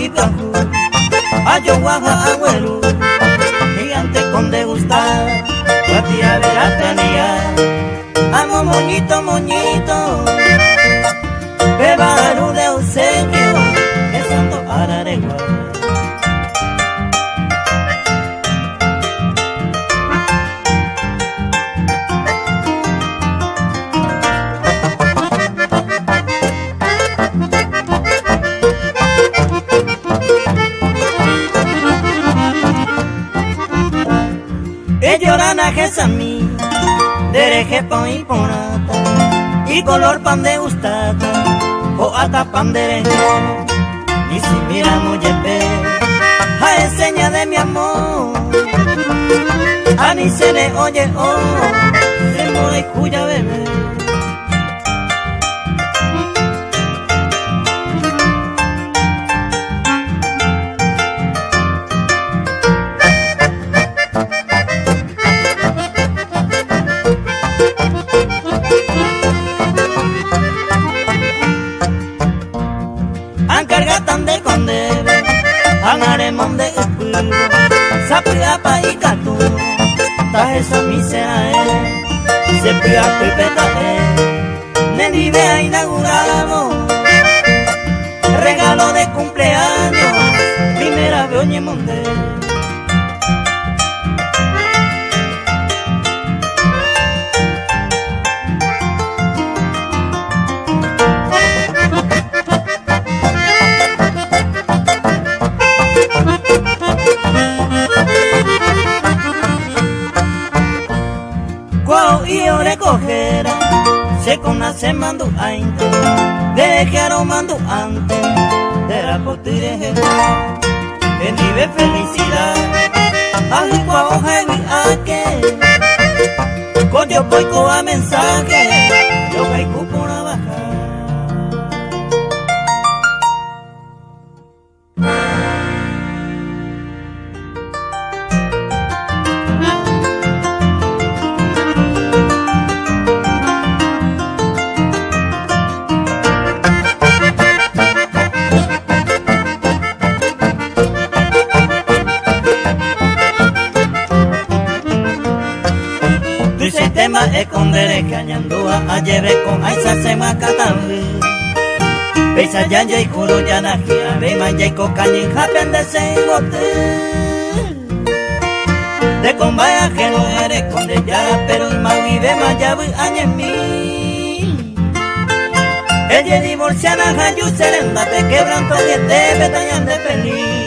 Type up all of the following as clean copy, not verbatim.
ibahu, ayo guaja abuelo, gigante con degustar, la tía verá tenía, amo moñito, moñito, bebaru de obsequio, que santo araregua. Llorana que sami, dereje pan y ponata, y color pan de gustata, o ata pan de rengón, y si miramos yepe, a enseña de mi amor, a ni se le oye se muere cuya bebé. Cargatan de condebe, anaremon de espuro, sapiapa y catu, tajesa misera se pia pepeta nenive inauguramos, regalo de cumpleaños, primera vez oye monde. Y yo recogerá, se conoce mando ainte, dejaron mando antes, de la potire que vive felicidad, agua hoja y aque, coño poico a mensaje, yo caigo por la baja. Tema escondere que añandúa a lleve con aisa se macatabe. Pesa ya y juro ya na gira ve ma ya cocaña japen de sengote. De combaya que no eres conde ya pero y ma vive ma ya voy añemi. Ella divorciana hayu serenda te quebranto que te betañan de feliz.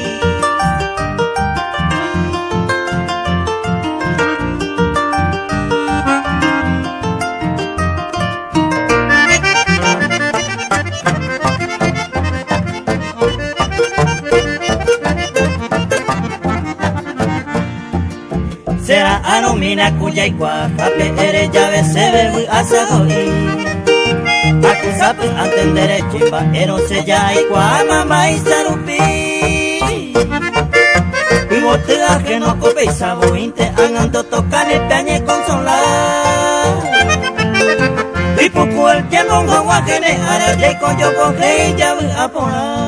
Será anomina cuya y cuajape eres llave se ve asadori. Acusape antendere chimba ero se ya y mamá y sarupi. Y botea que no cope y sabointe angando tocar el peñe consolar. Y poco el tiempo guajene ara de coyo coge y llave a poner.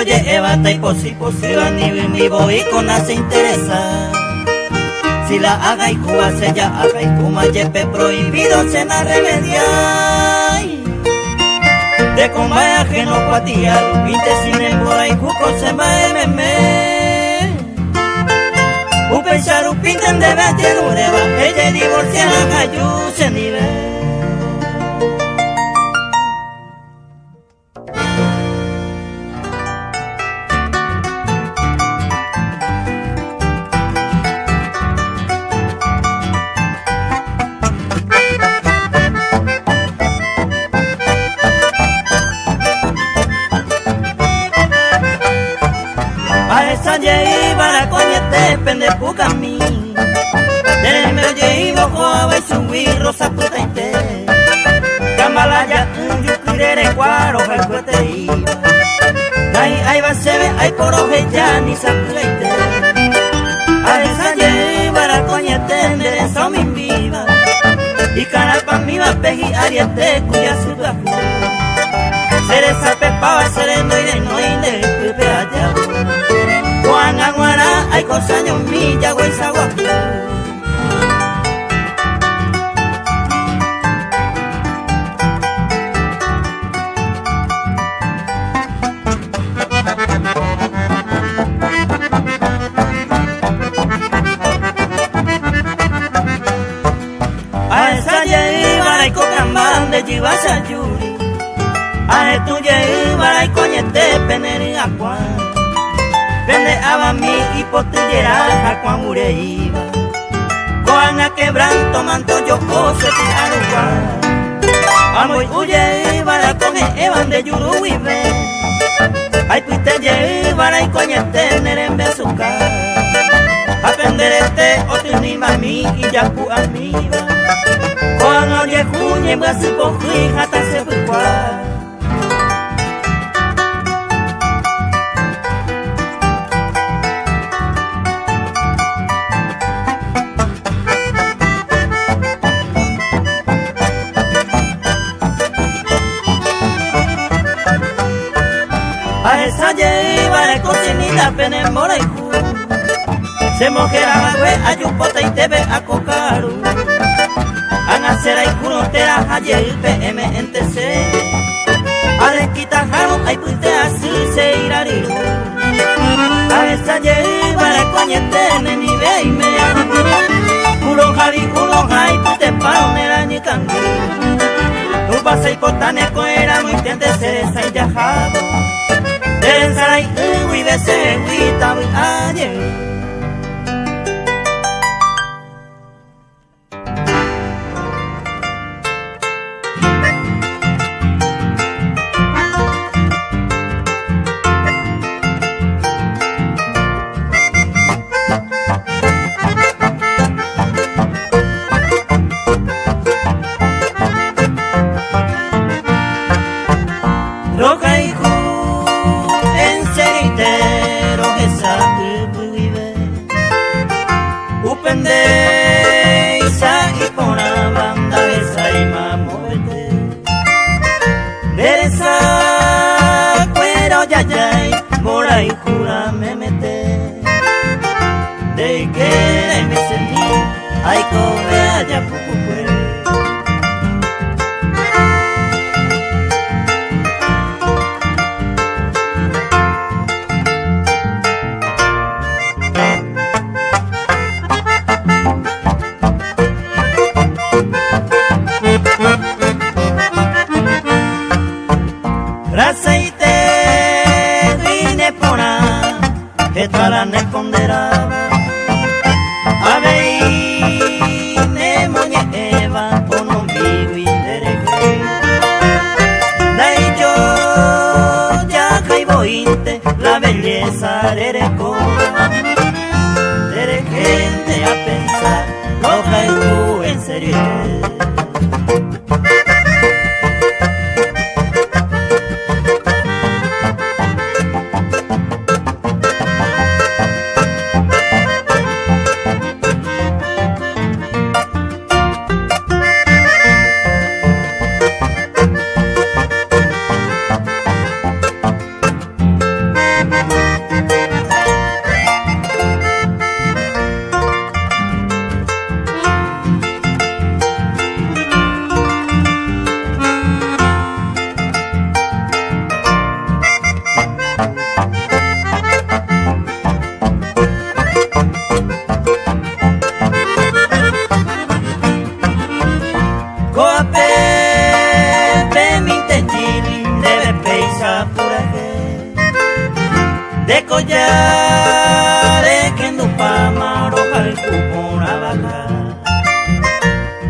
Oye, Eva, y posible ni vivo y con la se interesa. Si la haga y cuba se ya haga y kuma yepe prohibido se na remedia. De combaya que no patía, pinte sin embora y cuco se va meme. Un pensar un pinten de vete dureba, ella divorcia la cayu se nivel. Saye para coñete pende pucami. Deme oye y bojo a subir rosa puta y te. Camalaya yuki tirere cuaro hay cuete iba ay va se ve ay por oje ya ni sapleite a esa lleva la coñete enderezó mi viva y carapa mi va peji ariete cuya su gafu seresa pepaba sereno y de no y de pepe allá Juan Aguara hay cosaños mi yagüe saguafu de Jibasa Yuri a esto lleva y coñete peneri a Juan vende a mi hipotillera a Juan Mureiva Juan a quebranto manto yo cose tiraron Juan vamos huye para comer evan de Yuru y ve ay piste lleva y coñete nerembe su cara aprender este otro ni mami y ya pu a mi va Juan oye cuñe me hace poquí hasta se fue a esa lleva la cocinita pene mora y ju se mojera güey a yupota y te ve a cocaru Anacera y curotera ayer PMNTC Alequita jaro ay puite así se irariru A esa lleva la coñete ni ve y me Uno jai pute paro mera ni cangu Tu pasa y potane coera muy tiente cereza y yajado Teresa y uy de se huita ayer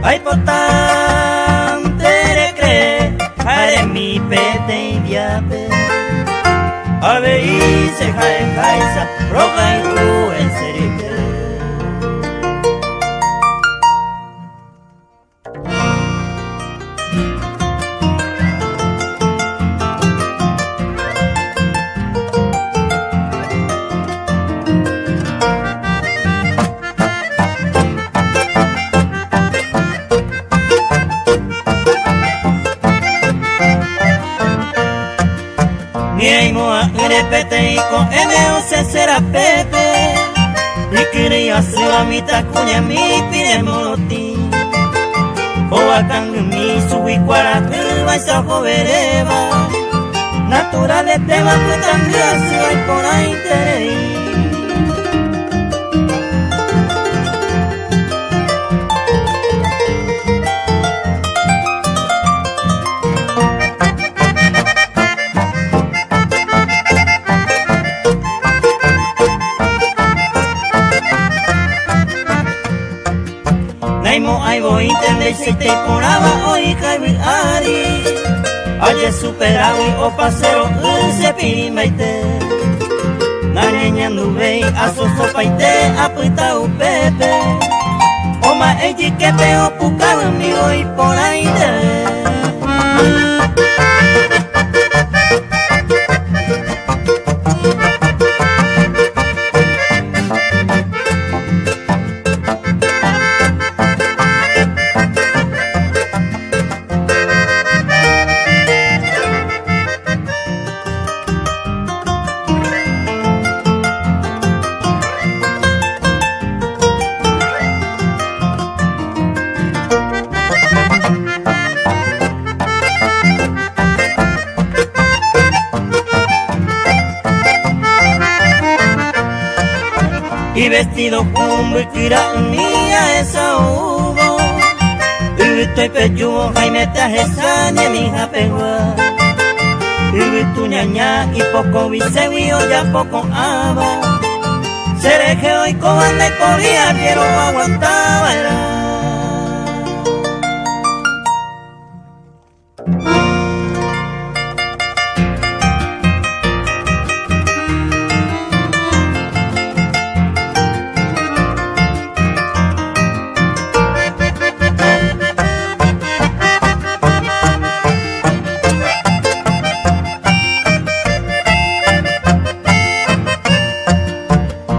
Ay, potante de cree, haré mi pete y diape. A ver, y se jae jaisa, roca y ru en serite. repete y con M.O.C. será Pepe. Y quería hacer a mi tacuña mi pide molotí. O a mi subí cuaracuba y sajo vereba. Naturales temas pues tan gracias y por ahí te Naimo ay voy entender si te por abajo y cae ari. Ayer superawi o pasero se pimaite. Naña nube a su sopa y te apuesta un pepe. O ma eji que peo puca mi hoy por ahí te. Y vestido como tira mía esa hubo. Y estoy pechugo Jaime Tajesa ni mi hija pegua. Y tu ñaña y poco viseguío ya poco aba. Seré que hoy cobanda y podía quiero aguantar bailar.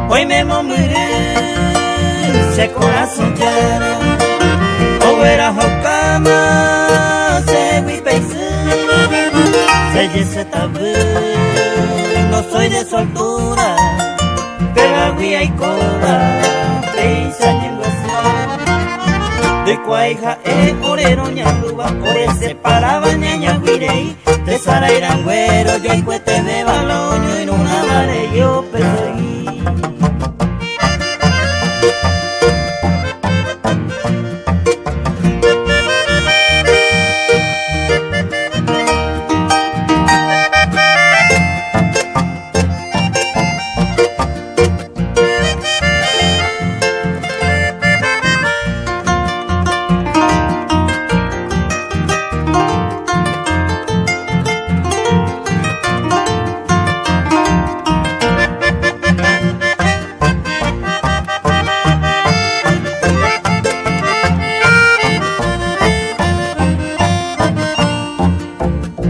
Hoy me moriré, se corazón quiera, o verás o cama, se huipeise, se yese tabú, no soy de su altura, pero agüía y coba, peisa lengua así. De cuaija orero ñaluba, por ese paraba ñaña guirei, de sara irangüero, yo y cuete de baloño, y una mare yo perseguí.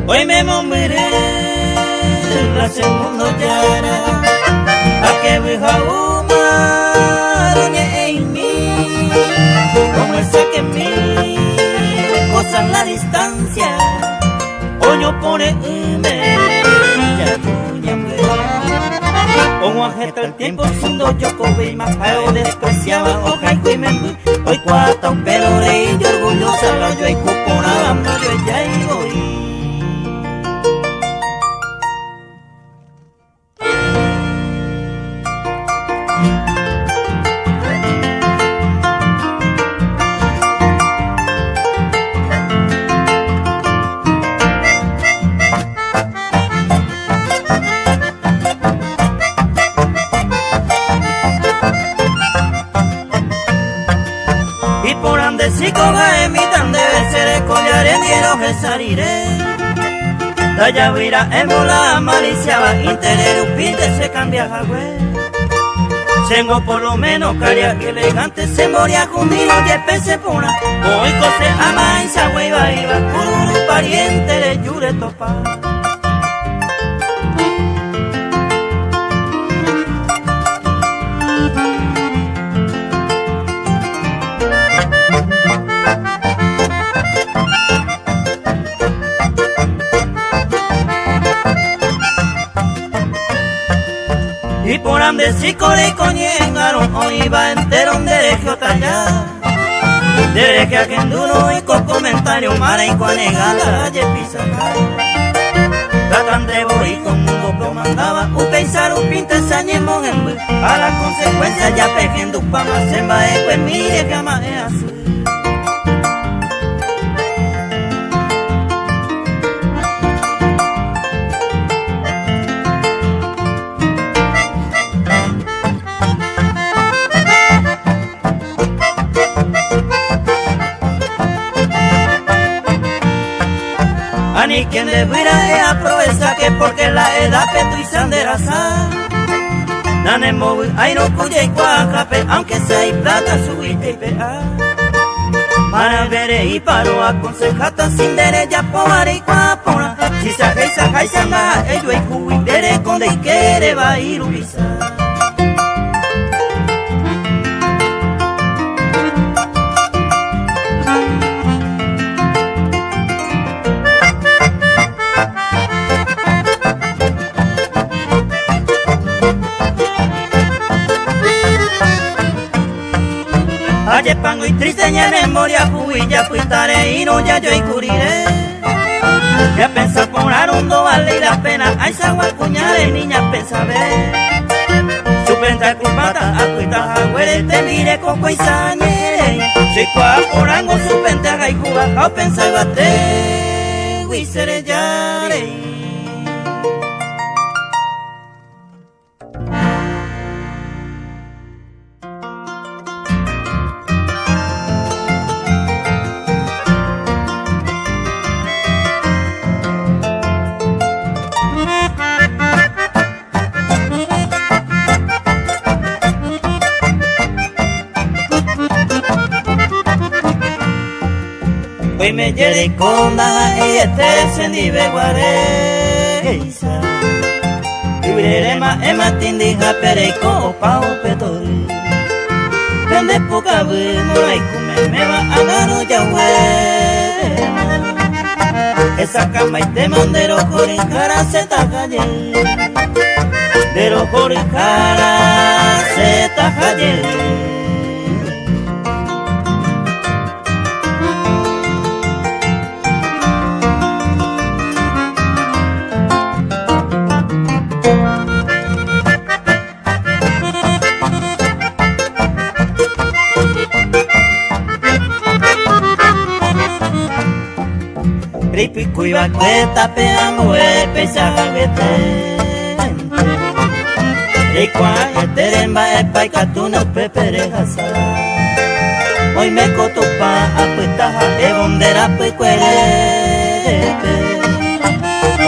Hoy me moriré, la segundo llana, a que vieja uma, doña en mí, como esa que mí, cosa en la distancia, oño pone ya tuya me, como ageta el tiempo, siendo yo cobe y más feo despreciaba, oja y cuimen, hoy cuata un pelo rey, yo orgullosa, la yo y cuponaba, yo ya y voy. Y por ande si coja emitan debe ser el collar en hielo que saliré. La llavira en bola maliciaba interés pinte se cambia jagüe. Tengo por lo menos caria que elegante se moría conmigo y pese puna. Hoy cose ama y sa hueva iba con un pariente le yure topa. Ande si core coñengaron hoy va entero un derecho tallado. Derecho a quien duro y con comentario mara y con negada ye pisa. Tratan de voy con mundo que mandaba u pensar un pinte sañemos en vez. A la consecuencia ya pejendo pa más en bae pues mire que ama es así. Ni quien debiera aprovechar que porque la edad petu y sanderaza Nane móvil, ay no cuya y cuajape, aunque sea hay plata subite y pea Para ver y paro aconsejata sin derecha por y cuapona Si saja y sanga, ello y cubi, dere conde y quiere va a ir ubisa Aye pango y triste ya memoria fui ya fuitare y no ya yo y curiré Ya pensar poner un do vale la pena Ay sagua cuñare niña pensa ver Su penta culpata a cuita agüere te mire coco y sañere Si cua porango su penta haga y cuba a pensar bate Huisere yare Hoy me lleve con la y sendi beguareisa Ibirema ema tindija pereiko pao petori Vende poca vemo y come me va a gano ya huema Esa cama y te mandero cara se tajaye Dero cara se tajaye Ripi cuiva cueta peamo pesa gavete Y cuando teremba epa y catuna pepere hasa Hoy me cotopa apuesta de bondera pe cuere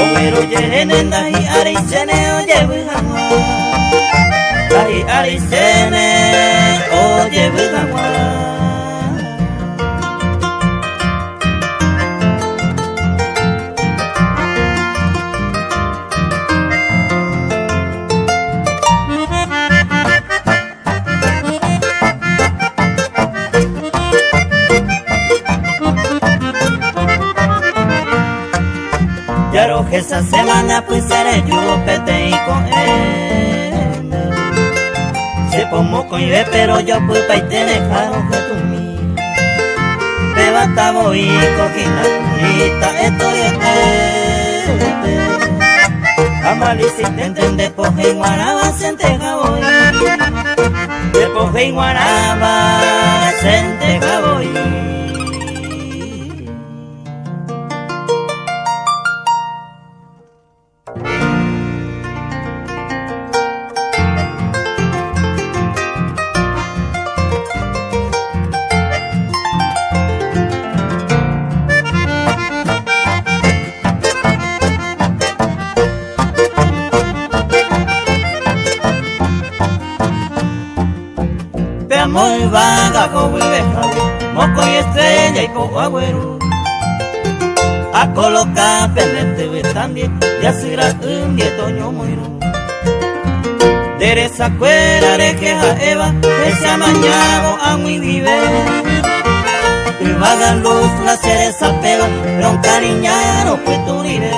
Overo yenenda y aricene oye bujama Ay aricene oye bujama Claro que esa semana pues seré yo pete y con él Se pongo con ye pero yo pues pa' y te dejaron que tú mí Beba tabo y cojina cujita estoy Amal y si te entiende poje y guaraba se enteja voy De poje y guaraba se enteja voy Muy vaga, como moco y estrella y poco agüero. A colocar pendiente de también, ya será un día toño muero. Teresa cuera de queja Eva, que se ha mañado a muy vive. Y vaga luz la cereza pega, pero un cariñano pues tú diré.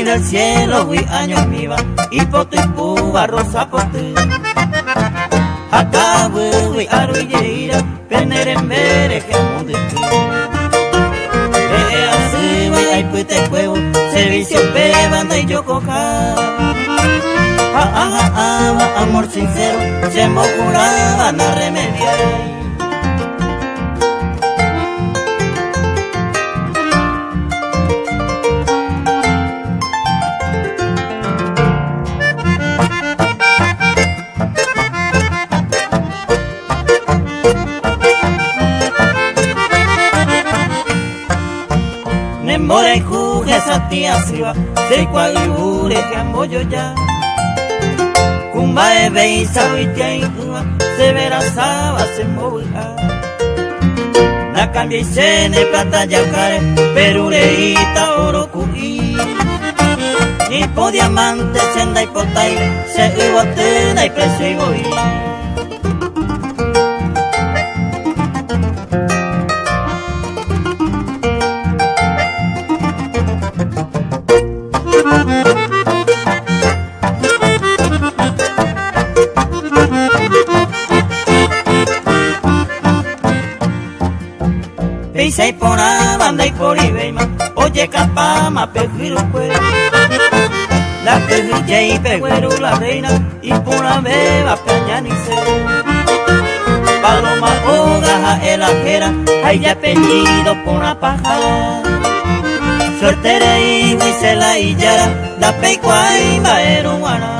del cielo, hui años miva, y potu y puba, rosa potu. Acá hui aruyeira, penerembere, gemuditu. Así hui ay pute cuevo, servicio bebanda y yo coja. Amor sincero, se me juraba no remediar. Mora y juge esa tía siva, se cuagure que amboyo ya. Kumba e beisa uitia y uva, se verá saba se moverá. La cambia y sene plata yacare, perureita oro cuí. Y po diamante senda y potay, se iguatena y precio y voy. Peisa y por banda y por ibeima, oye capama pejiru pues. La pejilla y pegueru la reina, y por la beba peñanice. Paloma hogaja el ajera, hay ya apellido por la paja. Suertere y huisela y yara, da peicua y baero guara.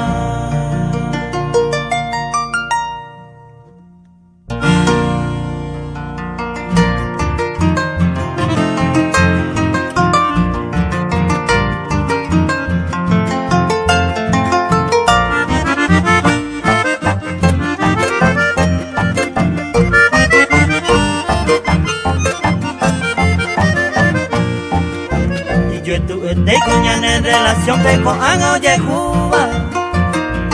De coñana en relación que con Ana oye Cuba.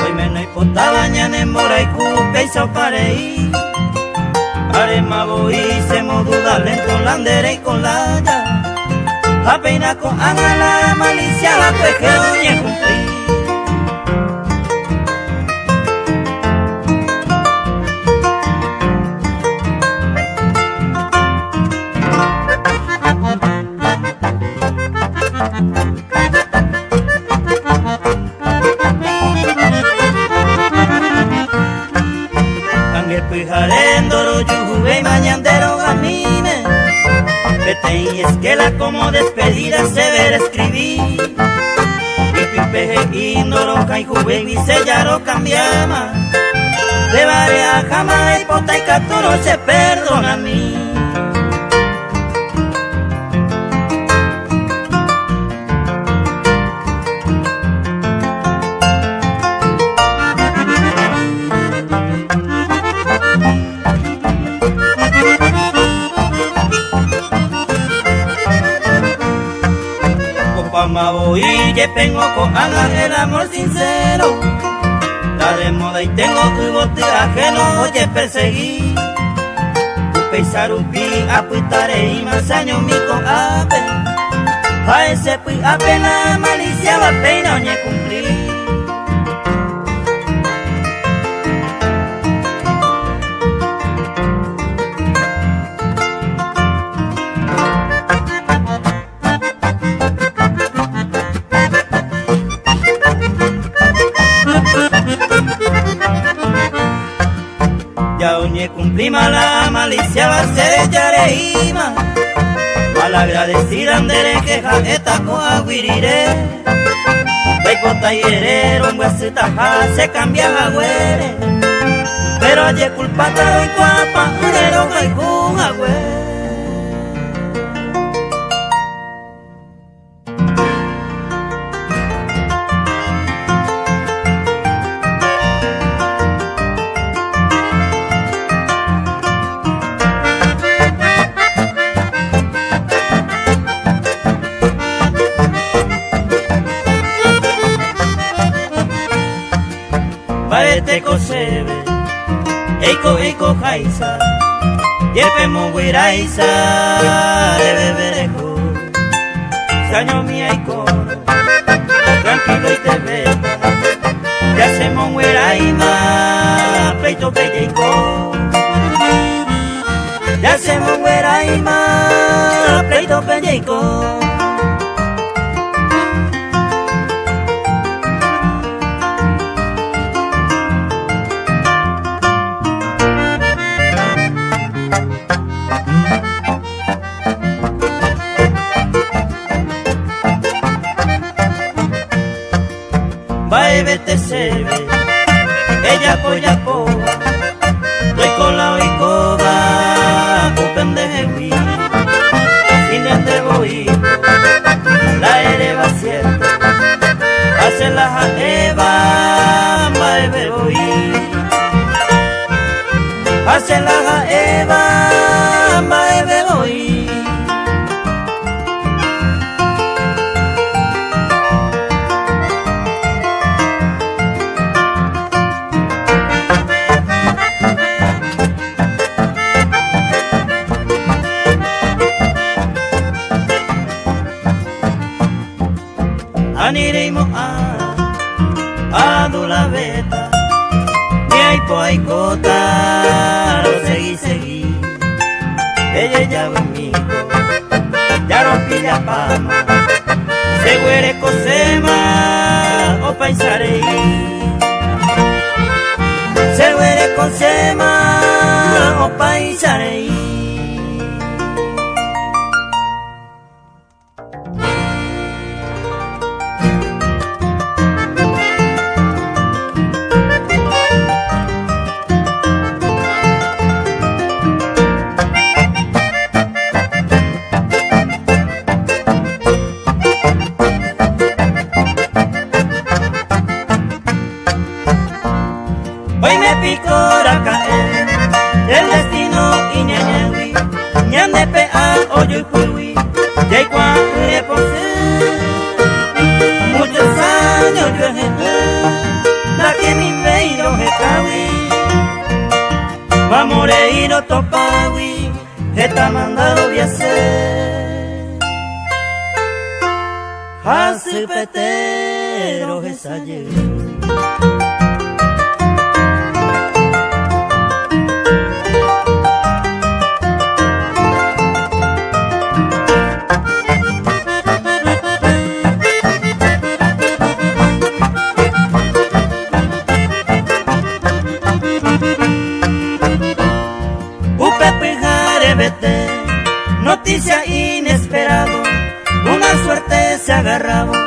Hoy me no importa bañan en mora y cupe y sopareí. Arema voy se moduda lento landere y con la ya. La peina con Ana la malicia la que oye cumplir. Pijarendoro, yujuve y mañandero gamine. Vete y es que la como despedida se verá escribir. Y pipeje índoro, caijuve y sellaro cambiama. De varia jama y pota y caturo se perdona a mí. Amabo y ye pengo con Ana el amor sincero. La de moda y tengo tu bote ajeno, oye perseguí. Peisarupi apuitare y más años mi con ape. A ese pues apenas malicia va pena oñe cumplir. Ya oñe cumplí mala malicia va a ser yareima. Mal agradecida andere queja esta coaguirire. Baipota y herero en huesitaja se cambia agüere. Pero oye culpata y guapa, herero gaikun agüere. Te cosebe, eiko jaisa, yepe muguiraisa, de beberejo, saño mi aikoro, iko. Bae vete sebe, ella polla po, doy cola y coba, open de hewi, sin de boy, la ereba cierta, hace la jaeva, bae boy, hace la jaeva, bae boy. Aniremos a la beta, y ahí po ahí cota, lo seguí, ella ya conmigo, ya rompí la palma, se huele cosema, o paisarei, se huele cosema, o paisarei. Hoy me picora caer el destino y ñañawi, ñande pea oyo y puwi, ya y cuando posee muchos años yo la que mi veiro me cawi, va moreiro topawi, está mandado viacer, hace petero esa noticia inesperado, una suerte se agarraba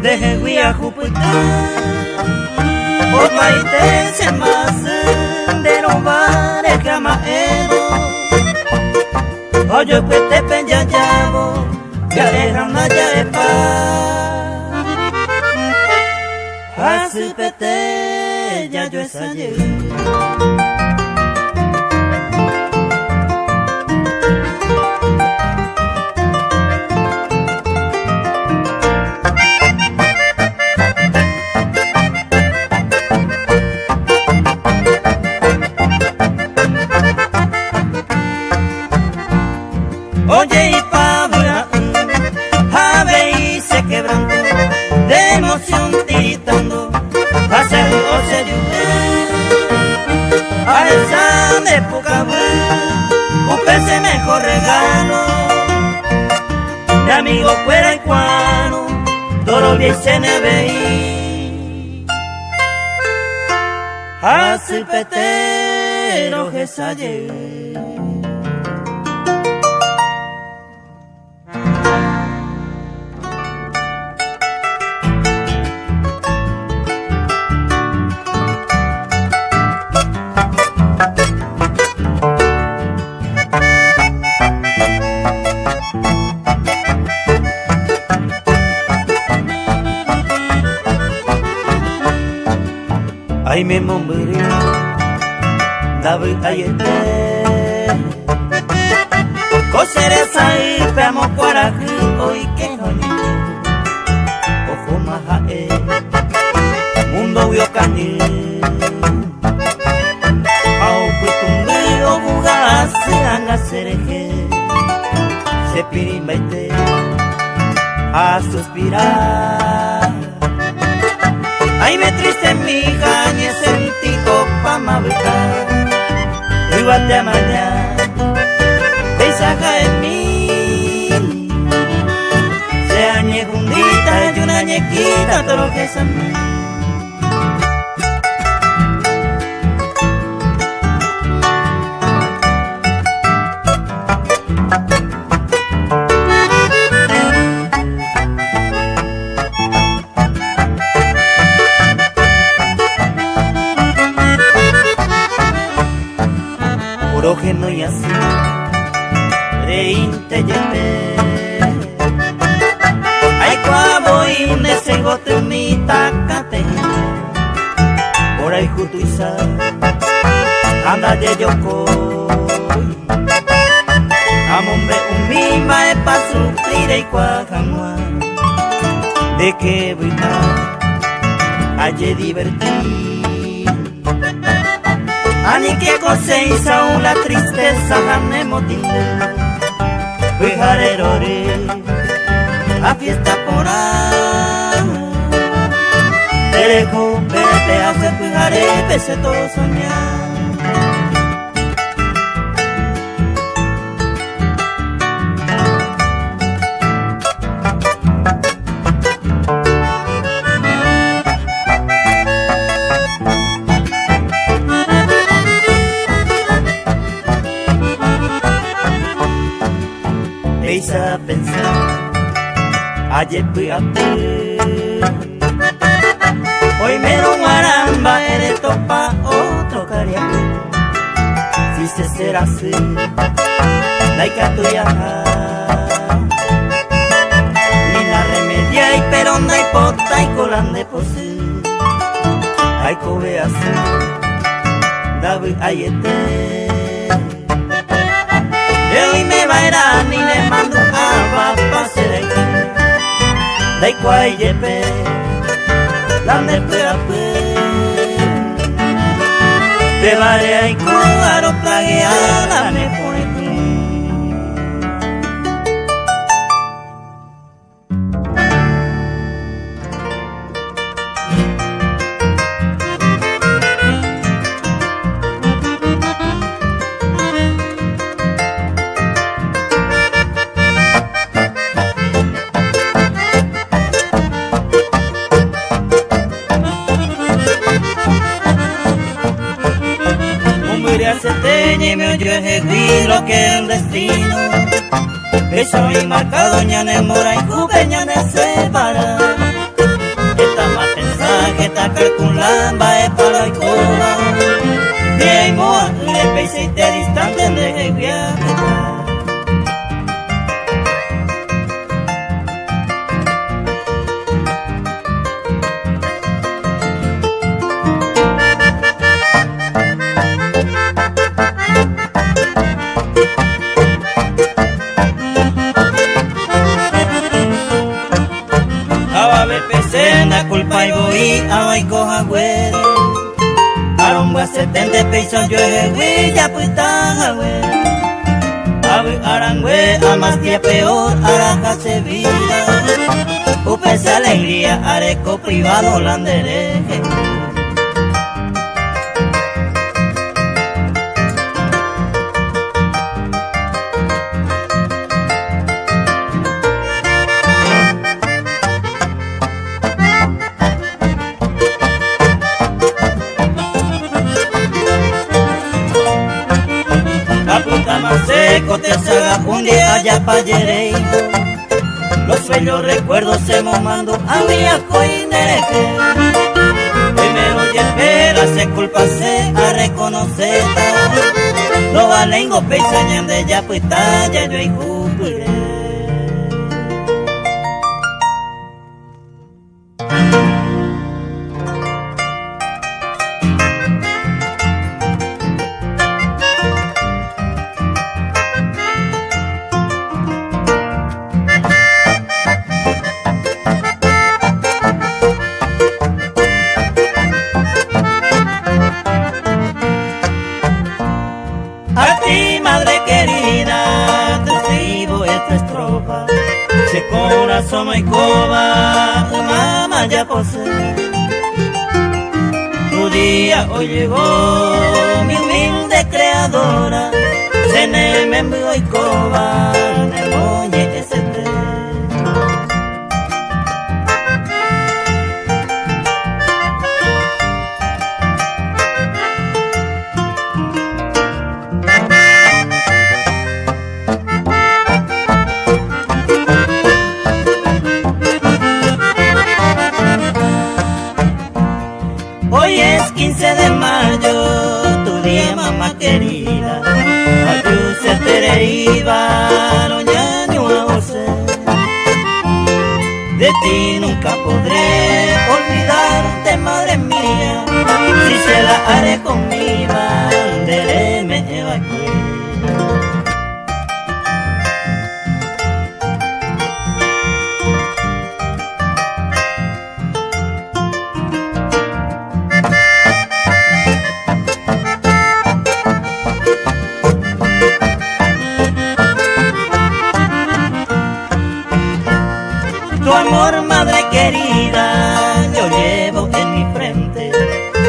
de Jehui a Júpiter. Por maite se más de robar el camaero. Oye, pues te peñayabo, que alejan una yaepa. Hace pete, ya yo es ayer. Oye y Pablo, ave y se quebrantó, de emoción tiritando, hace el se llueve, a esa de poca busquese mejor regalo, de amigo fuera y cuano, todo bien se ne veí, hace petero que sale. Ay me mombiri, David ayete, cosere sai peamo cuaraji hoy que hoy, ojo majae, mundo vio cañi, au kutumbi o bugase anga sereje, se pirimbaite a suspirar. Ay me triste mi hija, ni sentido pa' mabricar. Igual te amaña, peisaja en mí. muñequita, todo lo que es a mí. Orógeno y así, reinte yepe. Ay, cuabo y nese gote mi tacate. Por ahí jutu y sa, anda de yoko. Amombe un mima e pa sufrir y cuajanua. De que brita, aye divertir. Ani que coseisa la tristeza gane motilde. Cuijarerore, a fiesta por ahí. Derecho, pepe, a fe, cuijare, pese todo soñar. A pensar, ayer fui a ver. Hoy me lo maramba, eres topa otro cariaco. Si se será así, laica tuya. Ni la remedia y peronda y pota y colan de pose. Ay, cobe así, David ayete. Hoy me va a ir a ni le mando a pase de aquí. Da igual yepe, la me pega te vale y cuaro plagueada me pone tú. Se teñe me oyó ejecuir lo que es el destino. Que soy marcado ñane mora y cupeña de separa. Esta más pensada que esta calculamba es para el coba. De ahí moa le pese y te distante de ejecuir. La culpa y voy a voy coja güey. Aromba 70 pesos yo es ya pues está güey. Ave arangüe a más día peor araja se vida. Upese alegría areco privado landereje. Seco te saga un día allá pa' Yerey. Los bellos recuerdos se me mando a mi acoinereje. Primero y espera se culpa se a reconocer. No valengo peisañan de ya pues ya yo y cumpliré. A ti, madre querida, te escribo esta estrofa. Se corazón y coba, mamá ya posee. Tu día hoy llegó, mi humilde creadora. Se me envió y coba, me oye ese té. Hoy es 15 de mayo, tu día mamá querida. Ayu se tere iba, roñaño a vosé. De ti nunca podré olvidarte, madre mía. Si se la haré conmigo, de me evacué. Tu amor, madre querida, yo llevo en mi frente.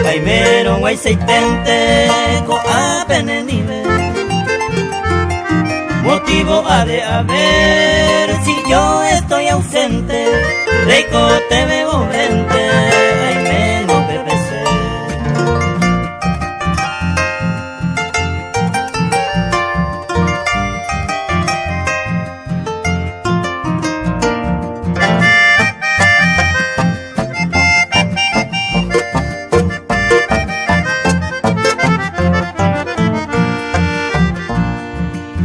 Primero, guay seitente, co apenenive. Motivo ha de haber si yo estoy ausente. Rico te veo vente, ay menos PPC.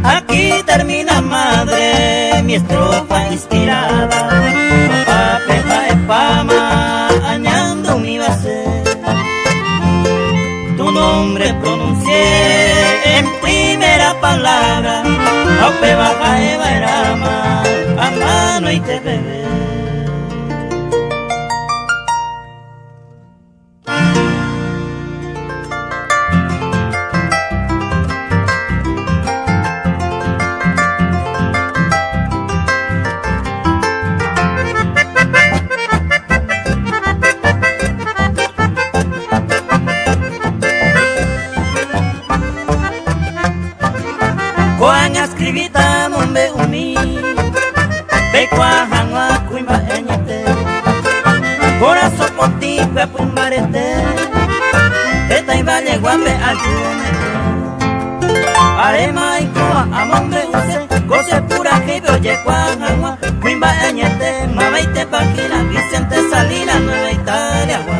Aquí termina, madre, mi estrofa inspirada. Papá, pepa, espama, añando mi base. Tu nombre pronuncié en primera palabra. Aupe, baja, eva, erama, a mano y te bebé. Kuan escribita mombe umi, be kuahan wa kuimba enyete. Corazón por ti fue pumbarete, esta iba guambe ayúmete. Arema y coa amombe use, goce pura que veo ye kuahan wa kuimba enyete. Mabaite Paquila, Vicente Salinas, Nueva Italia wa.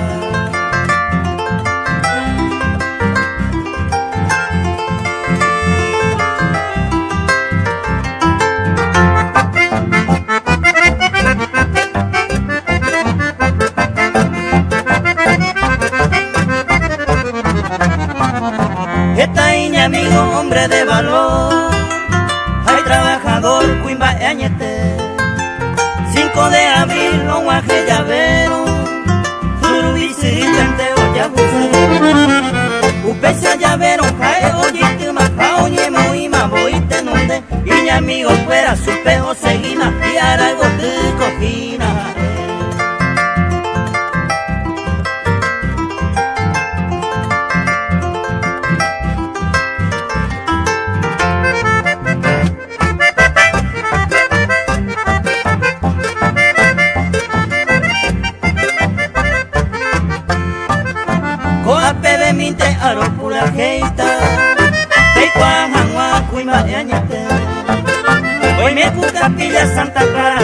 Esta iña amigo, hombre de valor, hay trabajador, cuimba añete. 5 de abril, lo guaje llavero, surubisirintente o yabuse. Upesa llavero, jae oyite maja, oye moima, boite nonde. Iña amigo, fuera su pejo seguina, y araigo te cojina. Pebe minte aro pura geita, te cuajan wa cuima eñete. Hoy me cu capilla Santa Clara.